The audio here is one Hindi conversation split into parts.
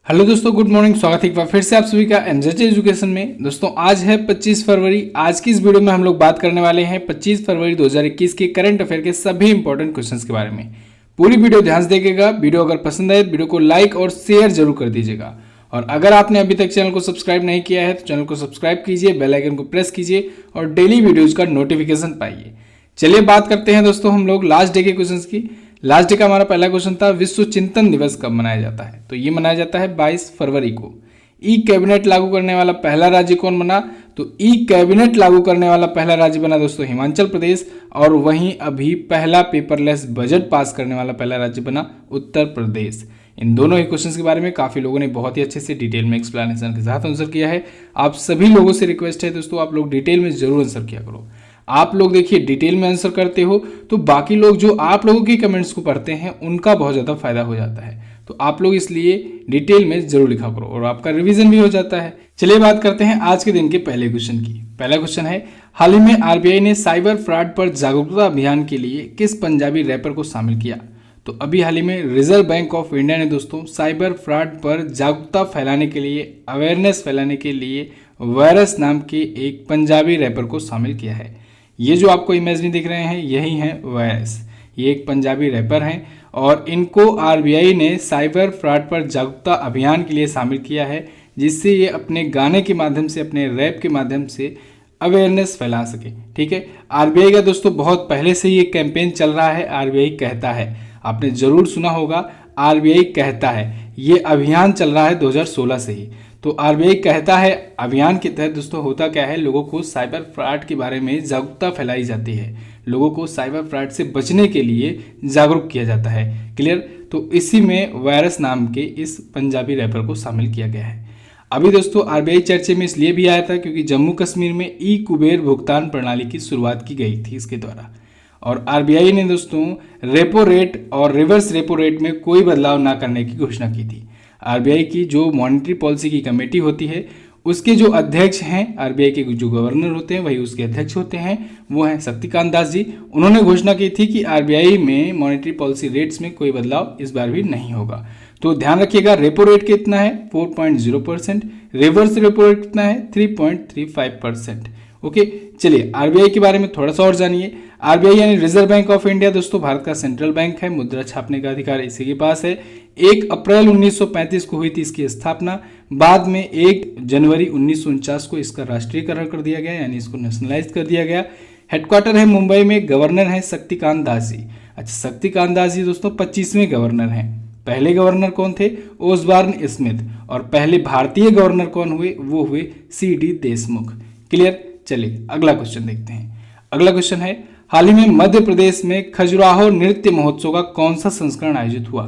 हेलो दोस्तों, गुड मॉर्निंग। स्वागत है एक बार फिर से आप सभी का एमजेड एजुकेशन में। दोस्तों आज है 25 फरवरी। आज की इस वीडियो में हम लोग बात करने वाले हैं 25 फरवरी 2021 के करंट अफेयर के सभी इंपॉर्टेंट क्वेश्चंस के बारे में। पूरी वीडियो ध्यान से देखिएगा। वीडियो अगर पसंद आए वीडियो को लाइक और शेयर जरूर कर दीजिएगा। और अगर आपने अभी तक चैनल को सब्सक्राइब नहीं किया है तो चैनल को सब्सक्राइब कीजिए, बेल आइकन को प्रेस कीजिए और डेली वीडियोज का नोटिफिकेशन पाइए। चलिए बात करते हैं दोस्तों हम लोग लास्ट डे के क्वेश्चंस की। लास्ट डे का हमारा पहला क्वेश्चन था, विश्व चिंतन दिवस कब मनाया जाता है? तो ये मनाया जाता है 22 फरवरी को। ई कैबिनेट लागू करने वाला पहला राज्य कौन बना? तो ई कैबिनेट लागू करने वाला पहला राज्य बना दोस्तों हिमाचल प्रदेश। और वहीं अभी पहला पेपरलेस बजट पास करने वाला पहला राज्य बना उत्तर प्रदेश। इन दोनों ही क्वेश्चंस के बारे में काफी लोगों ने बहुत ही अच्छे से डिटेल में एक्सप्लेनेशन के साथ आंसर किया है। आप सभी लोगों से रिक्वेस्ट है दोस्तों, आप लोग डिटेल में जरूर आंसर किया करो। आप लोग देखिए डिटेल में आंसर करते हो तो बाकी लोग जो आप लोगों के कमेंट्स को पढ़ते हैं उनका बहुत ज़्यादा फायदा हो जाता है। तो आप लोग इसलिए डिटेल में जरूर लिखा करो और आपका रिवीजन भी हो जाता है। चलिए बात करते हैं आज के दिन के पहले क्वेश्चन की। पहला क्वेश्चन है, हाल ही में आरबीआई ने साइबर फ्रॉड पर जागरूकता अभियान के लिए किस पंजाबी रैपर को शामिल किया? तो अभी हाल ही में रिजर्व बैंक ऑफ इंडिया ने दोस्तों साइबर फ्रॉड पर जागरूकता फैलाने के लिए, अवेयरनेस फैलाने के लिए वायरस नाम के एक पंजाबी रैपर को शामिल किया है। ये जो आपको इमेज में दिख रहे हैं यही हैं वायरस। ये एक पंजाबी रैपर हैं और इनको आरबीआई ने साइबर फ्रॉड पर जागरूकता अभियान के लिए शामिल किया है, जिससे ये अपने गाने के माध्यम से, अपने रैप के माध्यम से अवेयरनेस फैला सके। ठीक है, आरबीआई का दोस्तों बहुत पहले से ये कैंपेन चल रहा है। आरबीआई कहता है, आपने जरूर सुना होगा, आरबीआई कहता है। ये अभियान चल रहा है 2016 से ही। तो आरबीआई कहता है अभियान के तहत दोस्तों होता क्या है, लोगों को साइबर फ्रॉड के बारे में जागरूकता फैलाई जाती है। लोगों को साइबर फ्रॉड से बचने के लिए जागरूक किया जाता है। क्लियर? तो इसी में वायरस नाम के इस पंजाबी रैपर को शामिल किया गया है। अभी दोस्तों आरबीआई चर्चे में इसलिए भी आया था क्योंकि जम्मू कश्मीर में ई कुबेर भुगतान प्रणाली की शुरुआत की गई थी इसके द्वारा। और आरबीआई ने दोस्तों रेपो रेट और रिवर्स रेपो रेट में कोई बदलाव ना करने की घोषणा की थी। आरबीआई की जो मॉनेटरी पॉलिसी की कमेटी होती है उसके जो अध्यक्ष हैं, आरबीआई के जो गवर्नर होते हैं वही उसके अध्यक्ष होते हैं, वो हैं शक्तिकांत दास जी। उन्होंने घोषणा की थी कि आरबीआई में मॉनेटरी पॉलिसी रेट्स में कोई बदलाव इस बार भी नहीं होगा। तो ध्यान रखिएगा, रेपो रेट कितना है 4.0%, रिवर्स रेपो रेट कितना है 3.35%। ओके, चलिए आरबीआई के बारे में थोड़ा सा और जानिए। आरबीआई यानी रिजर्व बैंक ऑफ इंडिया दोस्तों भारत का सेंट्रल बैंक है। मुद्रा छापने का अधिकार इसी के पास है। 1 अप्रैल 1935 को हुई थी इसकी स्थापना। बाद में 1 जनवरी 1949 को इसका राष्ट्रीयकरण कर दिया गया, यानी इसको नेशनलाइज कर दिया गया। हेडक्वार्टर है मुंबई में। गवर्नर है शक्तिकांत दास जी। अच्छा, शक्तिकांत दास जी दोस्तों 25वें गवर्नर हैं। पहले गवर्नर कौन थे? Osborne Smith. और पहले भारतीय गवर्नर कौन हुए? वो हुए सी.डी. देशमुख। क्लियर? चलिए अगला क्वेश्चन देखते हैं। अगला क्वेश्चन है, हाल ही में मध्य प्रदेश में खजुराहो नृत्य महोत्सव का कौन सा संस्करण आयोजित हुआ?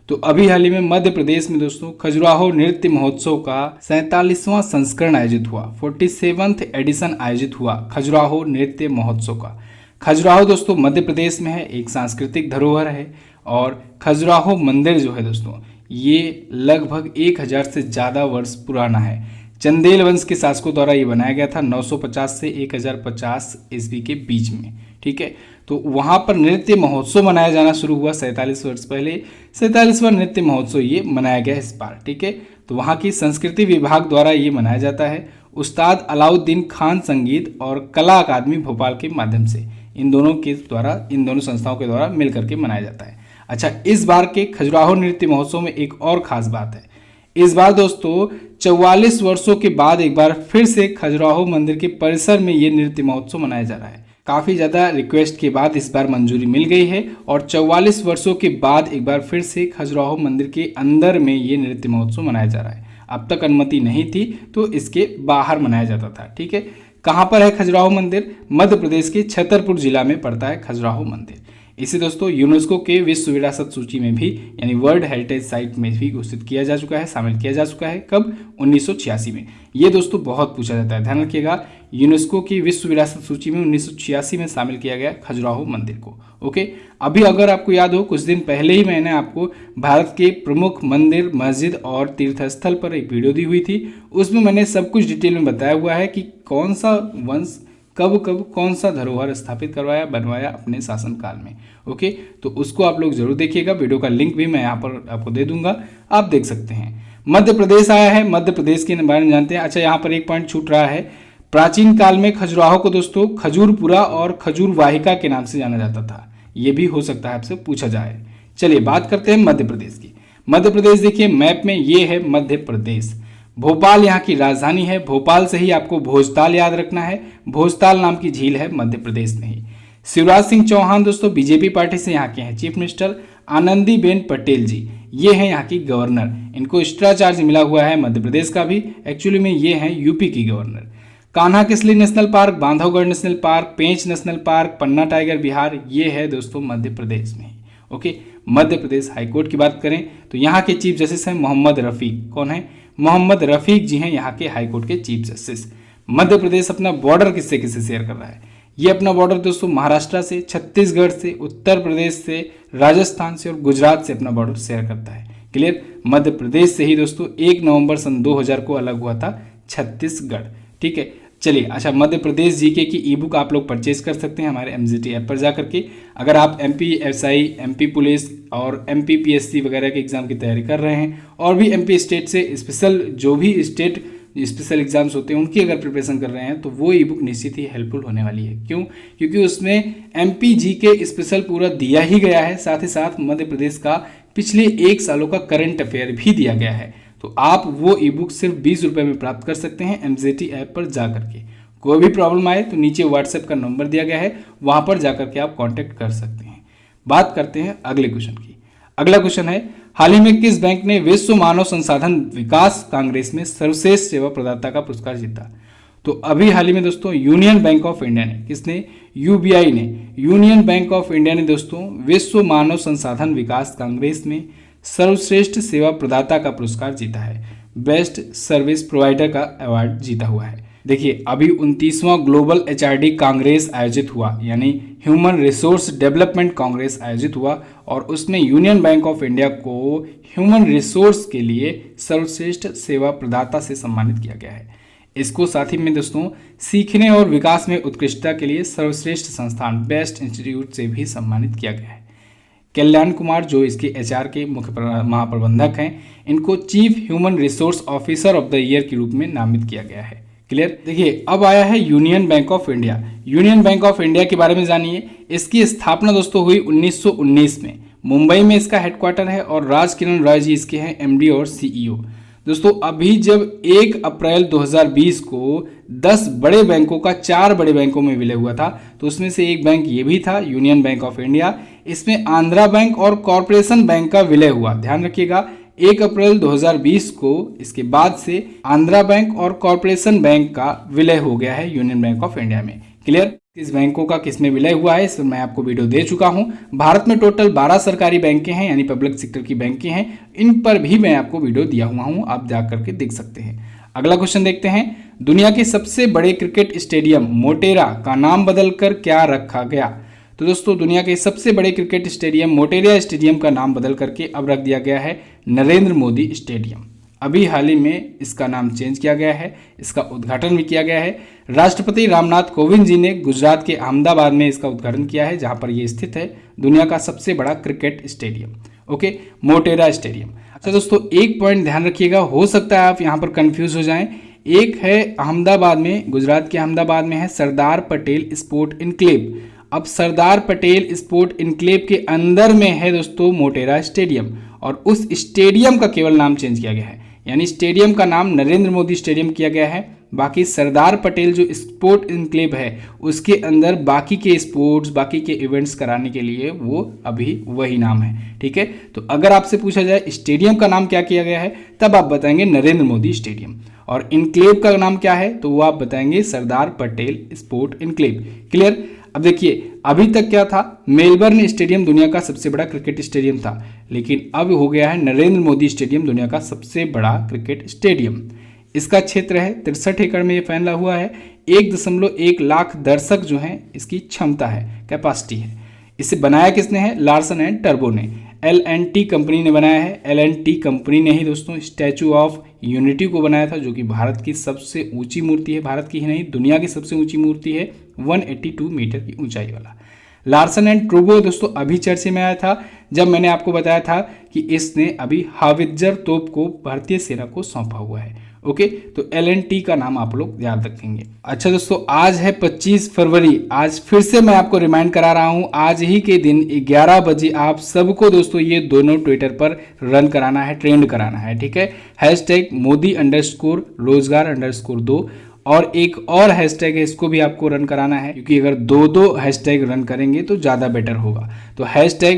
तो अभी हाल ही में मध्य प्रदेश में दोस्तों खजुराहो नृत्य महोत्सव का 47वां संस्करण आयोजित हुआ। 47th एडिशन आयोजित हुआ खजुराहो नृत्य महोत्सव का। खजुराहो दोस्तों मध्य प्रदेश में है, एक सांस्कृतिक धरोहर है। और खजुराहो मंदिर जो है दोस्तों ये लगभग 1000 से ज़्यादा वर्ष पुराना है। चंदेल वंश के शासकों द्वारा ये बनाया गया था 950 से 1050 ईस्वी के बीच में। ठीक है, तो वहाँ पर नृत्य महोत्सव मनाया जाना शुरू हुआ 47 वर्ष पहले। 47वां नृत्य महोत्सव ये मनाया गया इस बार। ठीक है, तो वहाँ की संस्कृति विभाग द्वारा ये मनाया जाता है। उस्ताद अलाउद्दीन खान संगीत और कला अकादमी भोपाल के माध्यम से, इन दोनों संस्थाओं के द्वारा मिल करके मनाया जाता है। अच्छा, इस बार के खजुराहो नृत्य महोत्सव में एक और खास बात है। इस बार दोस्तों 44 वर्षों के बाद एक बार फिर से खजुराहो मंदिर के परिसर में ये नृत्य महोत्सव मनाया जा रहा है। काफ़ी ज़्यादा रिक्वेस्ट के बाद इस बार मंजूरी मिल गई है और 44 वर्षों के बाद एक बार फिर से खजुराहो मंदिर के अंदर में ये नृत्य महोत्सव मनाया जा रहा है। अब तक अनुमति नहीं थी तो इसके बाहर मनाया जाता था। ठीक है, कहाँ पर है खजुराहो मंदिर? मध्य प्रदेश के छतरपुर जिला में पड़ता है खजुराहो मंदिर। इसे दोस्तों यूनेस्को के विश्व विरासत सूची में भी, यानी वर्ल्ड हेरिटेज साइट में भी घोषित किया जा चुका है, शामिल किया जा चुका है। कब? 1986 में। ये दोस्तों बहुत पूछा जाता है, ध्यान रखिएगा। यूनेस्को की विश्व विरासत सूची में 1986 में शामिल किया गया खजुराहो मंदिर को। ओके, अभी अगर आपको याद हो कुछ दिन पहले ही मैंने आपको भारत के प्रमुख मंदिर, मस्जिद और तीर्थस्थल पर एक वीडियो दी हुई थी। उसमें मैंने सब कुछ डिटेल में बताया हुआ है कि कौन सा वंश कब कब कौन सा धरोहर स्थापित करवाया, बनवाया अपने शासनकाल में। ओके, तो उसको आप लोग जरूर देखिएगा। वीडियो का लिंक भी मैं यहाँ पर आपको दे दूंगा, आप देख सकते हैं। मध्य प्रदेश आया है, मध्य प्रदेश के बारे में जानते हैं। अच्छा, यहाँ पर एक पॉइंट छूट रहा है। प्राचीन काल में खजुराहो को दोस्तों खजूरपुरा और खजूर वाहिका के नाम से जाना जाता था। ये भी हो सकता है आपसे पूछा जाए। चलिए बात करते हैं मध्य प्रदेश की। मध्य प्रदेश देखिए मैप में ये है मध्य प्रदेश। भोपाल यहाँ की राजधानी है। भोपाल से ही आपको भोजताल याद रखना है। भोजताल नाम की झील है मध्य प्रदेश में ही। शिवराज सिंह चौहान दोस्तों बीजेपी पार्टी से यहाँ के हैं चीफ मिनिस्टर। आनंदीबेन पटेल जी ये हैं यहाँ की गवर्नर। इनको एक्स्ट्रा चार्ज मिला हुआ है मध्य प्रदेश का भी। एक्चुअली में ये हैं यूपी की governor. Kanha Kisli national park, Bandhavgarh national park, Pench national park, Panna tiger बिहार, ये है दोस्तों मध्य प्रदेश में। ओके, मध्य प्रदेश हाईकोर्ट की बात करें तो यहाँ के चीफ जस्टिस हैं मोहम्मद रफीक। कौन है? मोहम्मद रफीक जी हैं यहाँ के हाईकोर्ट के चीफ जस्टिस। मध्य प्रदेश अपना बॉर्डर किससे किससे शेयर कर रहा है? ये अपना बॉर्डर दोस्तों महाराष्ट्र से, छत्तीसगढ़ से, उत्तर प्रदेश से, राजस्थान से और गुजरात से अपना बॉर्डर शेयर करता है। क्लियर? मध्य प्रदेश से ही दोस्तों 1 नवंबर सन 2000 को अलग हुआ था छत्तीसगढ़। ठीक है, चलिए। अच्छा, मध्य प्रदेश जीके की ई बुक आप लोग परचेज कर सकते हैं हमारे एमजीटी ऐप पर जा करके। अगर आप एमपी एसआई, एमपी पुलिस और एमपी पीएससी वगैरह के एग्जाम की तैयारी कर रहे हैं और भी एमपी स्टेट से स्पेशल जो भी स्टेट स्पेशल एग्जाम्स होते हैं उनकी अगर प्रिपरेशन कर रहे हैं तो वो ई बुक निश्चित ही हेल्पफुल होने वाली है। क्यों? क्योंकि उसमें एमपी जीके स्पेशल पूरा दिया ही गया है, साथ ही साथ मध्य प्रदेश का पिछले 1 सालों का करंट अफेयर भी दिया गया है। तो आप वो ई बुक सिर्फ 20 रुपये में प्राप्त कर सकते हैं एमजीटी ऐप पर जा करके। कोई भी प्रॉब्लम आए तो नीचे व्हाट्सएप का नंबर दिया गया है, वहाँ पर जा करके आप कॉन्टैक्ट कर सकते हैं। बात करते हैं अगले क्वेश्चन की। अगला क्वेश्चन है, हाल ही में किस बैंक ने विश्व मानव संसाधन विकास कांग्रेस में सर्वश्रेष्ठ सेवा प्रदाता का पुरस्कार जीता? तो अभी हाल ही में दोस्तों यूनियन बैंक ऑफ इंडिया ने, किसने? यूबीआई ने, यूनियन बैंक ऑफ इंडिया ने दोस्तों विश्व मानव संसाधन विकास कांग्रेस में सर्वश्रेष्ठ सेवा प्रदाता का पुरस्कार जीता है। बेस्ट सर्विस प्रोवाइडर का अवार्ड जीता हुआ है। देखिए, अभी 29वां ग्लोबल एचआरडी कांग्रेस आयोजित हुआ, यानी ह्यूमन रिसोर्स डेवलपमेंट कांग्रेस आयोजित हुआ और उसमें यूनियन बैंक ऑफ इंडिया को ह्यूमन रिसोर्स के लिए सर्वश्रेष्ठ सेवा प्रदाता से सम्मानित किया गया है। इसको साथ ही में दोस्तों सीखने और विकास में उत्कृष्टता के लिए सर्वश्रेष्ठ संस्थान बेस्ट इंस्टीट्यूट से भी सम्मानित किया गया है। कल्याण कुमार जो इसके एचआर के मुख्य महाप्रबंधक हैं, इनको chief human resource officer of the year के रूप में नामित किया गया है। क्लियर? देखिए, अब आया है union bank of India. Union bank of India के बारे में जानिए। इसकी स्थापना दोस्तों हुई 1919 में। मुंबई में इसका हेडक्वार्टर है और राज किरण रॉय जी इसके हैं एमडी और सीईओ। दोस्तों, अभी जब 1 अप्रैल 2020 को 10 बड़े बैंकों का 4 बड़े बैंकों में विलय हुआ था, तो उसमें से एक बैंक ये भी था यूनियन बैंक ऑफ इंडिया। इसमें आंध्रा बैंक और कॉरपोरेशन बैंक का विलय हुआ। ध्यान रखिएगा, 1 अप्रैल 2020 को इसके बाद से आंध्रा बैंक और कॉरपोरेशन बैंक का विलय हो गया है यूनियन बैंक ऑफ इंडिया में। क्लियर? किस बैंकों का किस में विलय हुआ है इस पर मैं आपको वीडियो दे चुका हूं। भारत में टोटल 12 सरकारी बैंकें हैं, यानी पब्लिक सेक्टर की बैंकें हैं। इन पर भी मैं आपको वीडियो दिया हुआ हूं, आप जा करके देख सकते हैं। अगला क्वेश्चन देखते हैं, दुनिया के सबसे बड़े क्रिकेट स्टेडियम मोटेरा का नाम बदलकर क्या रखा गया? तो दोस्तों, दुनिया के सबसे बड़े क्रिकेट स्टेडियम मोटेरा स्टेडियम का नाम बदल करके अब रख दिया गया है नरेंद्र मोदी स्टेडियम। अभी हाल ही में इसका नाम चेंज किया गया है, इसका उद्घाटन भी किया गया है। राष्ट्रपति रामनाथ कोविंद जी ने गुजरात के अहमदाबाद में इसका उद्घाटन किया है, जहां पर यह स्थित है दुनिया का सबसे बड़ा cricket stadium. Okay, Motera stadium. अच्छा दोस्तों, एक पॉइंट ध्यान रखिएगा, हो सकता है आप यहाँ पर कंफ्यूज हो जाएं। एक है अहमदाबाद में, गुजरात के अहमदाबाद में है सरदार पटेल स्पोर्ट इनक्लेव। अब सरदार पटेल स्पोर्ट इनक्लेव के अंदर में है दोस्तों मोटेरा स्टेडियम, और उस स्टेडियम का केवल नाम चेंज किया गया है, यानी स्टेडियम का नाम नरेंद्र मोदी स्टेडियम किया गया है। बाकी सरदार पटेल जो स्पोर्ट इनक्लेव है उसके अंदर बाकी के स्पोर्ट्स, बाकी के इवेंट्स कराने के लिए वो अभी वही नाम है। ठीक है, तो अगर आपसे पूछा जाए स्टेडियम का नाम क्या किया गया है, तब आप बताएंगे नरेंद्र मोदी स्टेडियम, और इनक्लेव का नाम क्या है तो वो आप बताएंगे Sardar Patel sport enclave. Clear? अब देखिए, अभी तक क्या था, मेलबर्न स्टेडियम दुनिया का सबसे बड़ा क्रिकेट स्टेडियम था, लेकिन अब हो गया है नरेंद्र मोदी स्टेडियम दुनिया का सबसे बड़ा क्रिकेट स्टेडियम। इसका क्षेत्र है 63 एकड़ में ये फैला हुआ है। 1.1 लाख दर्शक जो हैं इसकी क्षमता है, कैपेसिटी है। इसे बनाया किसने है? लार्सन एंड टर्बो ने, L&T कंपनी ने बनाया है। L&T कंपनी ने ही दोस्तों स्टैचू ऑफ यूनिटी को बनाया था, जो कि भारत की सबसे ऊंची मूर्ति है, भारत की ही नहीं दुनिया की सबसे ऊंची मूर्ति है, 182 मीटर की ऊंचाई वाला। लार्सन एंड ट्रूबो दोस्तों अभी चर्चे में आया था जब मैंने आपको बताया था कि इसने अभी हावित्जर तोप को भारतीय सेना को सौंपा हुआ है। ओके, तो L&T का नाम आप लोग याद रखेंगे। अच्छा दोस्तों, आज है 25 फरवरी। आज फिर से मैं आपको रिमाइंड करा रहा हूं, आज ही के दिन 11 बजे आप सबको दोस्तों ये दोनों ट्विटर पर रन कराना है, ट्रेंड कराना है। ठीक है, #मोदी_रोजगार_2 और एक और हैशटैग है, इसको भी आपको रन कराना है, क्योंकि अगर दो हैशटैग रन करेंगे तो ज़्यादा बेटर होगा। तो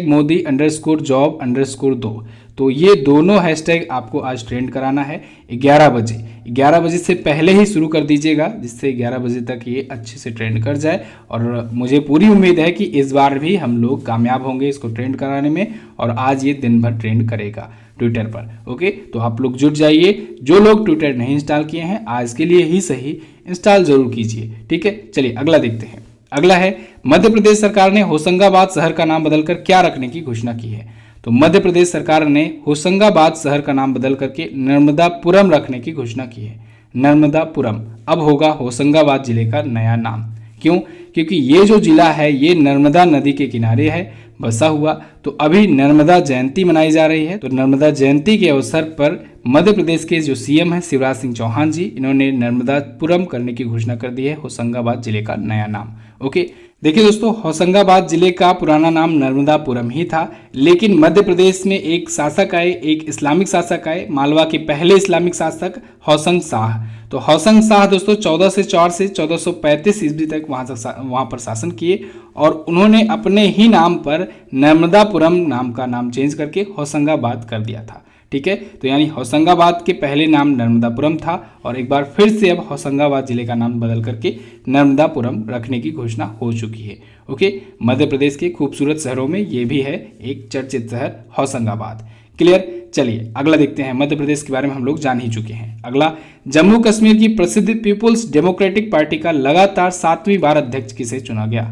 #मोदी_जॉब_2, तो ये दोनों हैशटैग आपको आज ट्रेंड कराना है 11 बजे। 11 बजे से पहले ही शुरू कर दीजिएगा, जिससे 11 बजे तक ये अच्छे से ट्रेंड कर जाए। और मुझे पूरी उम्मीद है कि इस बार भी हम लोग कामयाब होंगे इसको ट्रेंड कराने में, और आज ये दिन भर ट्रेंड करेगा ट्विटर पर। ओके, तो आप लोग जुट जाइए। जो लोग ट्विटर नहीं इंस्टॉल किए हैं, आज के लिए ही सही इंस्टॉल जरूर कीजिए। ठीक है, चलिए अगला देखते हैं। अगला है, मध्य प्रदेश सरकार ने होशंगाबाद शहर का नाम बदलकर क्या रखने की घोषणा की है। तो मध्य प्रदेश सरकार ने होशंगाबाद शहर का नाम बदल करके नर्मदापुरम रखने की घोषणा की है। नर्मदापुरम अब होगा होशंगाबाद जिले का नया नाम। क्यों? क्योंकि ये जो जिला है ये नर्मदा नदी के किनारे है बसा हुआ। तो अभी नर्मदा जयंती मनाई जा रही है, तो नर्मदा जयंती के अवसर पर मध्य प्रदेश के जो सीएम हैं शिवराज सिंह चौहान जी, इन्होंने नर्मदापुरम करने की घोषणा कर दी है होशंगाबाद जिले का नया नाम। ओके, देखिए दोस्तों, होशंगाबाद जिले का पुराना नाम नर्मदापुरम ही था, लेकिन मध्य प्रदेश में एक शासक आए, एक इस्लामिक शासक आए, मालवा के पहले इस्लामिक शासक हौसंग शाह। तो हौसंग शाह दोस्तों 1404 से 1435 ईस्वी तक वहाँ पर शासन किए, और उन्होंने अपने ही नाम पर नर्मदापुरम नाम का नाम चेंज करके होशंगाबाद कर दिया था। ठीक है, तो यानी होशंगाबाद के पहले नाम नर्मदापुरम था, और एक बार फिर से अब होशंगाबाद जिले का नाम बदल करके नर्मदापुरम रखने की घोषणा हो चुकी है। ओके, मध्य प्रदेश के खूबसूरत शहरों में ये भी है एक चर्चित शहर होशंगाबाद। क्लियर? चलिए अगला देखते हैं। मध्य प्रदेश के बारे में हम लोग जान ही चुके हैं। अगला, जम्मू कश्मीर की प्रसिद्ध पीपुल्स डेमोक्रेटिक पार्टी का लगातार 7वीं बार अध्यक्ष किसे चुना गया।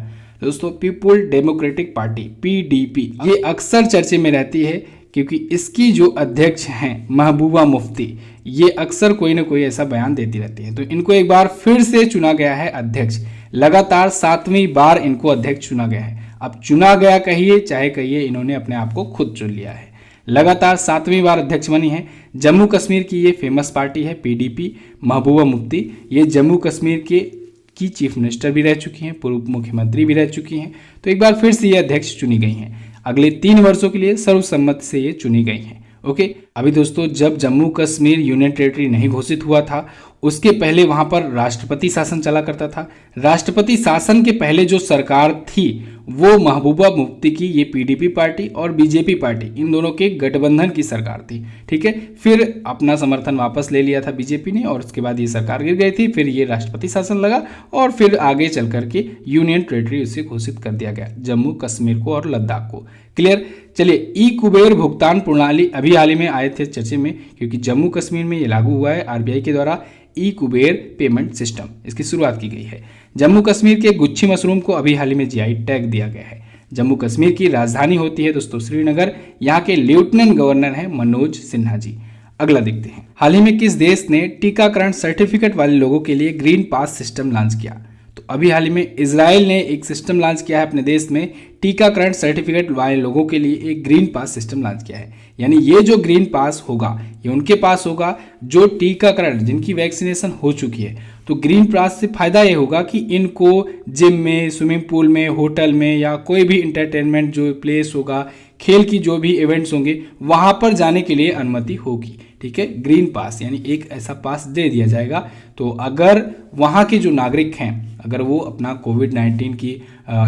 दोस्तों, पीपुल डेमोक्रेटिक पार्टी PDP ये अक्सर चर्चे में रहती है, क्योंकि इसकी जो अध्यक्ष हैं महबूबा मुफ्ती, ये अक्सर कोई ना कोई ऐसा बयान देती रहती है। तो इनको एक बार फिर से चुना गया है अध्यक्ष। लगातार 7वीं बार इनको अध्यक्ष चुना गया है। अब चुना गया कहिए चाहे कहिए, इन्होंने अपने आप को खुद चुन लिया है। लगातार 7वीं बार अध्यक्ष बनी है। जम्मू कश्मीर की ये फेमस पार्टी है PDP। महबूबा मुफ्ती ये जम्मू कश्मीर की चीफ मिनिस्टर भी रह चुकी हैं, पूर्व मुख्यमंत्री भी रह चुकी हैं। तो एक बार फिर से ये अध्यक्ष चुनी गई हैं। अगले 3 वर्षों के लिए सर्वसम्मति से ये चुनी गई हैं। ओके, अभी दोस्तों जब जम्मू कश्मीर यूनियन टेरिटरी नहीं घोषित हुआ था, उसके पहले वहां पर राष्ट्रपति शासन चला करता था। राष्ट्रपति शासन के पहले जो सरकार थी वो महबूबा मुफ्ती की ये PDP पार्टी और BJP पार्टी, इन दोनों के गठबंधन की सरकार थी। ठीक है, फिर अपना समर्थन वापस ले लिया था BJP ने, और उसके बाद ये सरकार गिर गई थी। फिर ये राष्ट्रपति शासन लगा, और फिर आगे चल करके यूनियन टेरिटरी उसे घोषित कर दिया गया, जम्मू कश्मीर को और लद्दाख को। क्लियर? चलिए, ई-कुबेर भुगतान प्रणाली अभी हाल ही में आए थे चर्चे में, क्योंकि जम्मू कश्मीर में ये लागू हुआ है। RBI के द्वारा ई-कुबेर पेमेंट सिस्टम, इसकी शुरुआत की गई है। जम्मू कश्मीर के गुच्छी मशरूम को अभी हाल ही में GI टैग दिया गया है। जम्मू कश्मीर की राजधानी होती है दोस्तों श्रीनगर। यहाँ के लेफ्टिनेंट गवर्नर हैं मनोज सिन्हा जी। अगला देखते हैं, हाल ही में किस देश ने टीकाकरण सर्टिफिकेट वाले लोगों के लिए ग्रीन पास सिस्टम लॉन्च किया। तो अभी हाल ही में इजराइल ने एक सिस्टम लॉन्च किया है अपने देश में, टीकाकरण सर्टिफिकेट वाले लोगों के लिए एक ग्रीन पास सिस्टम लॉन्च किया है। यानी ये जो ग्रीन पास होगा ये उनके पास होगा जो टीकाकरण, जिनकी वैक्सीनेशन हो चुकी है। तो ग्रीन पास से फायदा ये होगा कि इनको जिम में, स्विमिंग पूल में, होटल में, या कोई भी इंटरटेनमेंट जो प्लेस होगा, खेल की जो भी इवेंट्स होंगे, वहां पर जाने के लिए अनुमति होगी। ठीक है, ग्रीन पास यानी एक ऐसा पास दे दिया जाएगा। तो अगर वहाँ के जो नागरिक हैं, अगर वो अपना कोविड-19 की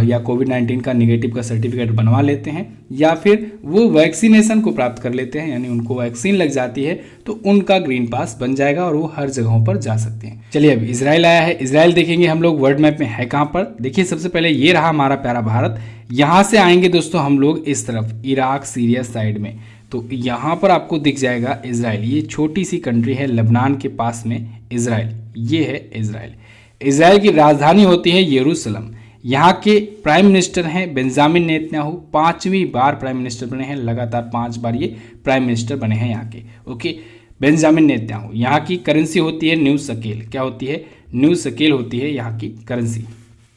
या कोविड-19 का निगेटिव का सर्टिफिकेट बनवा लेते हैं, या फिर वो वैक्सीनेशन को प्राप्त कर लेते हैं, यानी उनको वैक्सीन लग जाती है, तो उनका ग्रीन पास बन जाएगा और वो हर जगहों पर जा सकते हैं। चलिए, अब इजराइल आया है। इजराइल देखेंगे हम लोग वर्ल्ड मैप में है कहाँ पर। देखिए, सबसे पहले ये रहा हमारा प्यारा भारत। यहाँ से आएंगे दोस्तों हम लोग इस तरफ, इराक सीरिया साइड में, तो यहाँ पर आपको दिख जाएगा इजराइल। ये छोटी सी कंट्री है लेबनान के पास में इजराइल, ये है इजराइल। इजराइल की राजधानी होती है यरूशलेम। यहाँ के प्राइम मिनिस्टर हैं बेंजामिन नेतन्याहू। 5वीं बार प्राइम मिनिस्टर बने हैं, लगातार 5 बार ये प्राइम मिनिस्टर बने हैं यहाँ के। Okay, Benjamin Netanyahu. यहाँ की करेंसी होती है न्यू शकेल। क्या होती है? न्यू शकेल होती है यहाँ की करेंसी।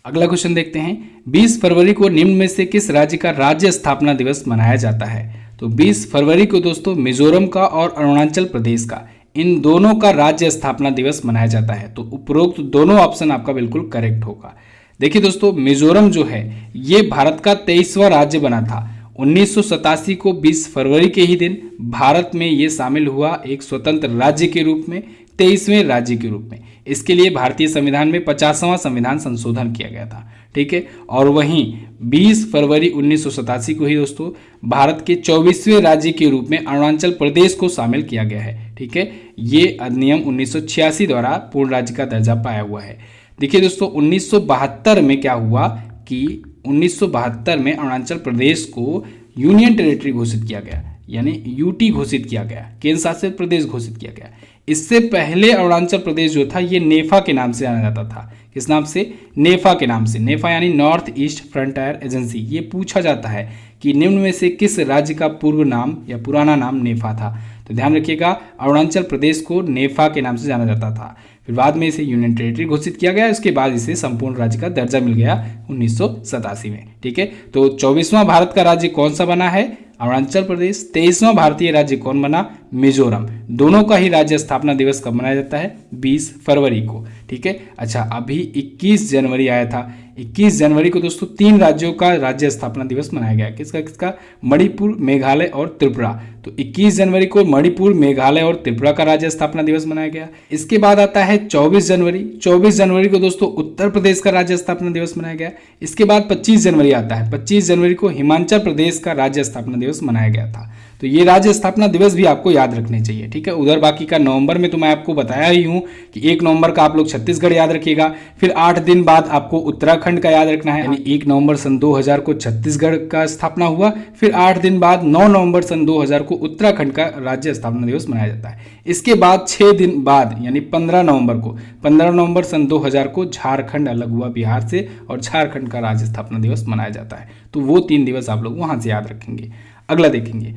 अगला क्वेश्चन देखते हैं, 20 फरवरी को निम्न में से किस राज्य का राज्य स्थापना दिवस मनाया जाता है? तो 20 फरवरी को दोस्तों मिजोरम का और अरुणाचल प्रदेश का, इन दोनों का राज्य स्थापना दिवस मनाया जाता है। तो उपरोक्त दोनों ऑप्शन आपका बिल्कुल करेक्ट होगा। देखिए दोस्तों, मिजोरम जो है ये भारत का 23वां राज्य बना था। 1987 को 20 फरवरी के ही दिन भारत में ये शामिल हुआ एक स्वतंत्र राज्य के रूप में, 23वें राज्य के रूप में। इसके लिए भारतीय संविधान में 50वां संविधान संशोधन किया गया था, ठीक है। और वहीं 20 फरवरी 1987 को ही दोस्तों भारत के 24वें राज्य के रूप में अरुणाचल प्रदेश को शामिल किया गया है, ठीक है। ये अधिनियम 1986 द्वारा पूर्ण राज्य का दर्जा पाया हुआ है। देखिए दोस्तों, 1972 में क्या हुआ कि 1972 में अरुणाचल प्रदेश को यूनियन टेरिटरी घोषित किया गया, यानी यूटी घोषित किया गया, केंद्र शासित प्रदेश घोषित किया गया। इससे पहले अरुणाचल प्रदेश जो था ये नेफा के नाम से जाना जाता था। किस नाम से? नेफा के नाम से। नेफा यानी नॉर्थ ईस्ट फ्रंटियर एजेंसी। ये पूछा जाता है कि निम्न में से किस राज्य का पूर्व नाम या पुराना नाम नेफा था? तो ध्यान रखिएगा, अरुणाचल प्रदेश को नेफा के नाम से जाना जाता था। फिर बाद में इसे यूनियन टेरिटरी घोषित किया गया, उसके बाद इसे संपूर्ण राज्य का दर्जा मिल गया 1987 में, ठीक है। तो 24वां भारत का राज्य कौन सा बना है? अरुणाचल प्रदेश। 23वां भारतीय राज्य कौन बना? मिजोरम। दोनों का ही राज्य स्थापना दिवस कब मनाया जाता है? 20 फरवरी को, ठीक है। अच्छा, अभी 21 जनवरी आया था। 21 जनवरी को दोस्तों 3 राज्यों का राज्य स्थापना दिवस मनाया गया। किसका किसका? मणिपुर, मेघालय और त्रिपुरा। तो 21 जनवरी को मणिपुर, मेघालय और त्रिपुरा का राज्य स्थापना दिवस मनाया गया। इसके बाद आता है 24 जनवरी। 24 जनवरी को दोस्तों उत्तर प्रदेश का राज्य स्थापना दिवस मनाया गया। इसके बाद 25 जनवरी आता है। 25 जनवरी को हिमाचल प्रदेश का राज्य स्थापना दिवस मनाया गया था। तो ये राज्य स्थापना दिवस भी आपको याद रखने चाहिए, ठीक है। उधर बाकी का नवंबर में तो मैं आपको बताया ही हूँ कि 1 नवंबर का आप लोग छत्तीसगढ़ याद रखिएगा। फिर 8 दिन बाद आपको उत्तराखंड का याद रखना है, यानी 1 नवंबर सन 2000 को छत्तीसगढ़ का स्थापना हुआ। फिर 8 दिन बाद 9 नवंबर सन 2000 को उत्तराखंड का राज्य स्थापना दिवस मनाया जाता है। इसके बाद 6 दिन बाद यानी 15 नवंबर सन 2000 को झारखंड अलग हुआ बिहार से और झारखंड का राज्य स्थापना दिवस मनाया जाता है। तो वो 3 दिवस आप लोग वहां से याद रखेंगे। अगला देखेंगे,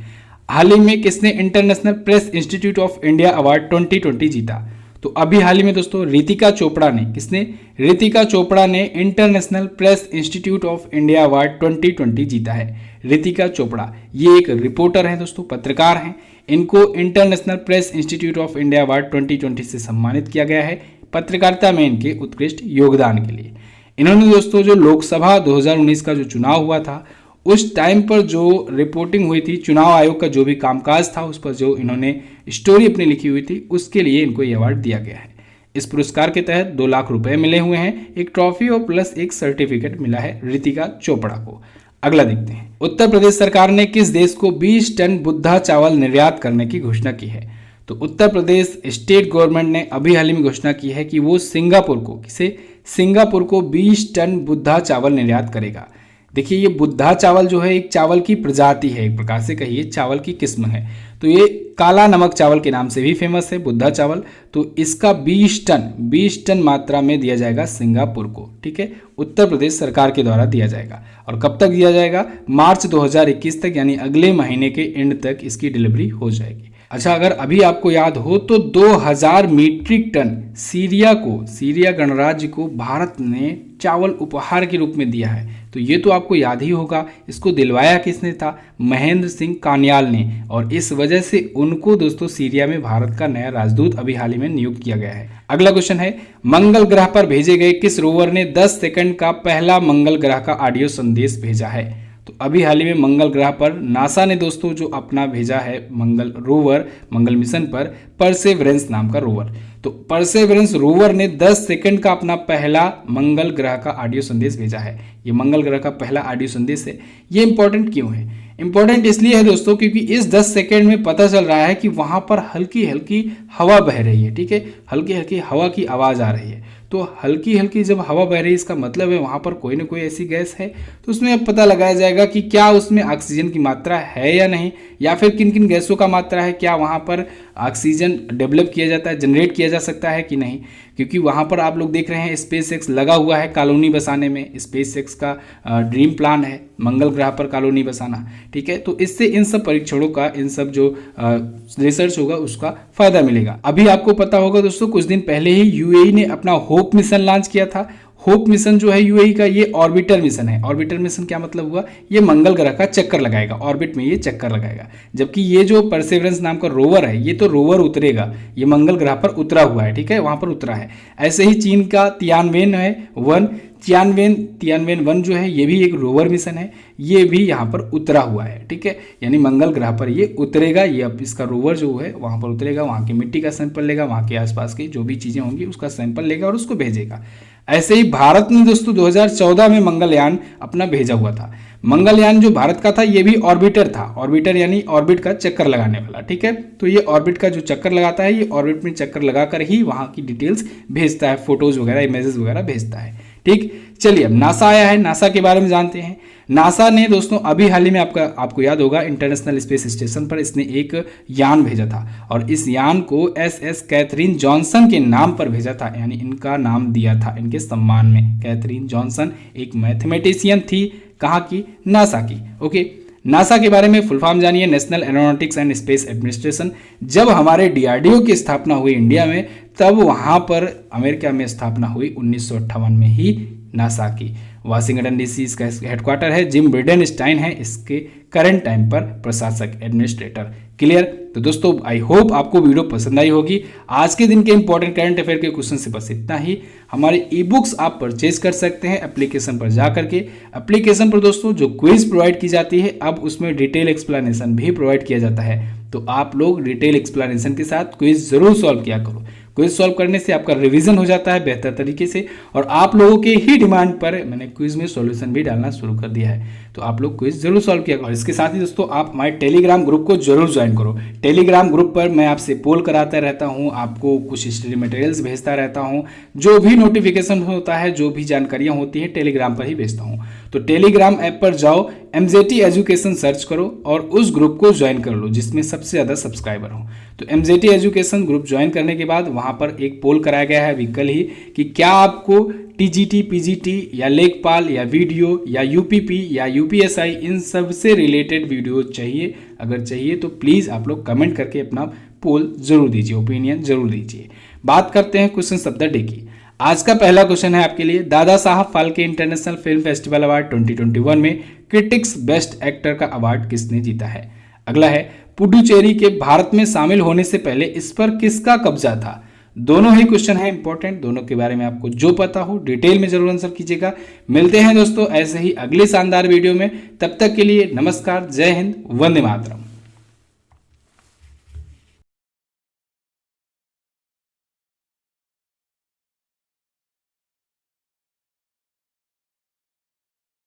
हाल ही में किसने international press institute of India award 2020 जीता? तो अभी हाल ही में दोस्तों रितिका चोपड़ा ने, किसने? रितिका चोपड़ा ने international press institute of India award 2020 जीता है। रितिका चोपड़ा ये एक रिपोर्टर हैं दोस्तों, पत्रकार हैं। इनको international press institute of India award 2020 से सम्मानित किया गया है पत्रकारिता में इनके उत्कृष्ट योगदान के लिए। इन्होंने दोस्तों जो लोकसभा 2019 का जो चुनाव हुआ था उस टाइम पर जो रिपोर्टिंग हुई थी, चुनाव आयोग का जो भी कामकाज था उस पर जो इन्होंने स्टोरी अपनी लिखी हुई थी, उसके लिए इनको ये अवार्ड दिया गया है। इस पुरस्कार के तहत 2 लाख रुपए मिले हुए हैं, एक ट्रॉफी और प्लस एक सर्टिफिकेट मिला है रितिका चोपड़ा को। अगला देखते हैं, उत्तर प्रदेश सरकार ने किस देश को 20 टन बुद्धा चावल निर्यात करने की घोषणा की है? तो उत्तर प्रदेश स्टेट गवर्नमेंट ने अभी हाल ही में घोषणा की है कि वो सिंगापुर को, किसे? सिंगापुर को 20 टन बुद्धा चावल निर्यात करेगा। देखिए, ये बुद्धा चावल जो है एक चावल की प्रजाति है, एक प्रकार से कहिए चावल की किस्म है। तो ये काला नमक चावल के नाम से भी फेमस है बुद्धा चावल। तो इसका 20 टन मात्रा में दिया जाएगा सिंगापुर को, ठीक है। उत्तर प्रदेश सरकार के द्वारा दिया जाएगा। और कब तक दिया जाएगा? मार्च 2021 तक, यानी अगले महीने के एंड तक इसकी डिलीवरी हो जाएगी। अच्छा, अगर अभी आपको याद हो तो 2000 मीट्रिक टन सीरिया गणराज्य को भारत ने चावल उपहार के रूप में दिया है। तो ये तो आपको याद ही होगा, इसको दिलवाया किसने था? महेंद्र सिंह कान्याल ने। और इस वजह से उनको दोस्तों सीरिया में भारत का नया राजदूत अभी हाल ही में नियुक्त किया गया है। अगला क्वेश्चन है, मंगल ग्रह पर भेजे गए किस रोवर ने 10 सेकंड का पहला मंगल ग्रह का ऑडियो संदेश भेजा है? तो अभी हाल ही में मंगल ग्रह पर नासा ने दोस्तों जो अपना भेजा है मंगल रोवर, मंगल मिशन पर परसेवरेंस नाम का रोवर। तो परसेवरेंस रोवर ने 10 सेकंड का अपना पहला मंगल ग्रह का ऑडियो संदेश भेजा है। ये मंगल ग्रह का पहला ऑडियो संदेश है। ये इंपॉर्टेंट क्यों है? इंपॉर्टेंट इसलिए है दोस्तों क्योंकि इस 10 सेकंड में पता चल रहा है कि वहां पर हल्की हल्की हवा बह रही है, ठीक है। हल्की हल्की हवा की आवाज आ रही है। तो हल्की हल्की जब हवा बह रही है इसका मतलब है वहां पर कोई ना कोई ऐसी गैस है। तो उसमें अब पता लगाया जाएगा कि क्या उसमें ऑक्सीजन की मात्रा है या नहीं, या फिर किन किन गैसों का मात्रा है, क्या वहां पर ऑक्सीजन डेवलप किया जाता है, जनरेट किया जा सकता है कि नहीं। क्योंकि वहां पर आप लोग देख रहे हैं SpaceX लगा हुआ है कॉलोनी बसाने में। SpaceX का ड्रीम प्लान है मंगल ग्रह पर कॉलोनी बसाना, ठीक है। तो इससे इन सब परीक्षणों का, इन सब जो रिसर्च होगा उसका फायदा मिलेगा। अभी आपको पता होगा दोस्तों कुछ दिन पहले ही UAE ने अपना होप मिशन लॉन्च किया था। होप मिशन जो है यूएई का, ये ऑर्बिटर मिशन है। ऑर्बिटर मिशन क्या मतलब हुआ, ये मंगल ग्रह का चक्कर लगाएगा, ऑर्बिट में ये चक्कर लगाएगा। जबकि ये जो परसेवरेंस नाम का रोवर है, ये तो रोवर उतरेगा, ये मंगल ग्रह पर उतरा हुआ है, ठीक है, वहां पर उतरा है। ऐसे ही चीन का तियानवेन है वन, तियानवेन वन जो है ये भी एक रोवर मिशन है, ये भी यहाँ पर उतरा हुआ है, ठीक है। यानी मंगल ग्रह पर ये उतरेगा, ये अब इसका रोवर जो है वहाँ पर उतरेगा, वहाँ की मिट्टी का सैंपल लेगा, वहाँ के आसपास की जो भी चीज़ें होंगी उसका सैंपल लेगा और उसको भेजेगा। ऐसे ही भारत ने दोस्तों 2014 में मंगलयान अपना भेजा हुआ था। मंगलयान जो भारत का था ये भी ऑर्बिटर था, ऑर्बिटर यानी ऑर्बिट का चक्कर लगाने वाला, ठीक है। तो ये ऑर्बिट का जो चक्कर लगाता है, ये ऑर्बिट में चक्कर लगाकर ही वहाँ की डिटेल्स भेजता है, फोटोज वगैरह, इमेजेस वगैरह भेजता है, ठीक। चलिए अब नासा आया है, नासा के बारे में जानते हैं। नासा ने दोस्तों अभी हाल ही में आपको याद होगा इंटरनेशनल स्पेस स्टेशन पर इसने एक यान भेजा था और इस यान को SS कैथरीन जॉनसन के नाम पर भेजा था, यानी इनका नाम दिया था इनके सम्मान में। कैथरीन जॉनसन एक मैथमेटिशियन थी, कहाँ की, नासा की, ओके। नासा के बारे में फुल फॉर्म जानिए, national aeronautics and space administration. जब हमारे DRDO की स्थापना हुई इंडिया में, तब वहाँ पर अमेरिका में स्थापना हुई 1958 में ही नासा की। वाशिंगटन DC इसका हेडक्वार्टर है, जिम ब्रिडेनस्टाइन है इसके करंट टाइम पर प्रशासक, एडमिनिस्ट्रेटर। क्लियर। तो दोस्तों आई होप आपको वीडियो पसंद आई होगी। आज के दिन के इंपॉर्टेंट करंट अफेयर के क्वेश्चन से बस इतना ही। हमारे ई बुक्स आप परचेज कर सकते हैं एप्लीकेशन पर जा करके। एप्लीकेशन पर दोस्तों जो क्विज प्रोवाइड की जाती है, अब उसमें डिटेल एक्सप्लेनेशन भी प्रोवाइड किया जाता है, तो आप लोग डिटेल एक्सप्लेनेशन के साथ क्विज जरूर सॉल्व किया करो। क्विज सॉल्व करने से आपका रिवीजन हो जाता है बेहतर तरीके से, और आप लोगों के ही डिमांड पर मैंने क्विज में सॉल्यूशन भी डालना शुरू कर दिया है, तो आप लोग क्विज जरूर सॉल्व किया करो। इसके साथ ही दोस्तों आप हमारे टेलीग्राम ग्रुप को जरूर ज्वाइन करो। टेलीग्राम ग्रुप पर मैं आपसे पोल कराता रहता हूँ, आपको कुछ स्टडी मटेरियल्स भेजता रहता हूँ, जो भी नोटिफिकेशन होता है, जो भी जानकारियाँ होती हैं टेलीग्राम पर ही भेजता हूँ। तो टेलीग्राम ऐप पर जाओ, MJT एजुकेशन सर्च करो और उस ग्रुप को ज्वाइन कर लो जिसमें सबसे ज़्यादा सब्सक्राइबर हो। तो MJT एजुकेशन ग्रुप ज्वाइन करने के बाद वहाँ पर एक पोल कराया गया है अभी कल ही, कि क्या आपको TGT, PGT या लेखपाल या वीडियो या UPP या UPSI इन सब से रिलेटेड वीडियो चाहिए। अगर चाहिए तो प्लीज़ आप लोग कमेंट करके अपना पोल जरूर दीजिए, ओपिनियन जरूर दीजिए। बात करते हैं क्वेश्चन ऑफ द डे की। आज का पहला क्वेश्चन है आपके लिए, Dada Saheb Phalke international film festival award 2021 में क्रिटिक्स बेस्ट एक्टर का अवार्ड किसने जीता है। अगला है, पुडुचेरी के भारत में शामिल होने से पहले इस पर किसका कब्जा था। दोनों ही क्वेश्चन है इंपॉर्टेंट, दोनों के बारे में आपको जो पता हो डिटेल में जरूर आंसर कीजिएगा। मिलते हैं दोस्तों ऐसे ही अगले शानदार वीडियो में, तब तक के लिए नमस्कार, जय हिंद, वंदे मातरम।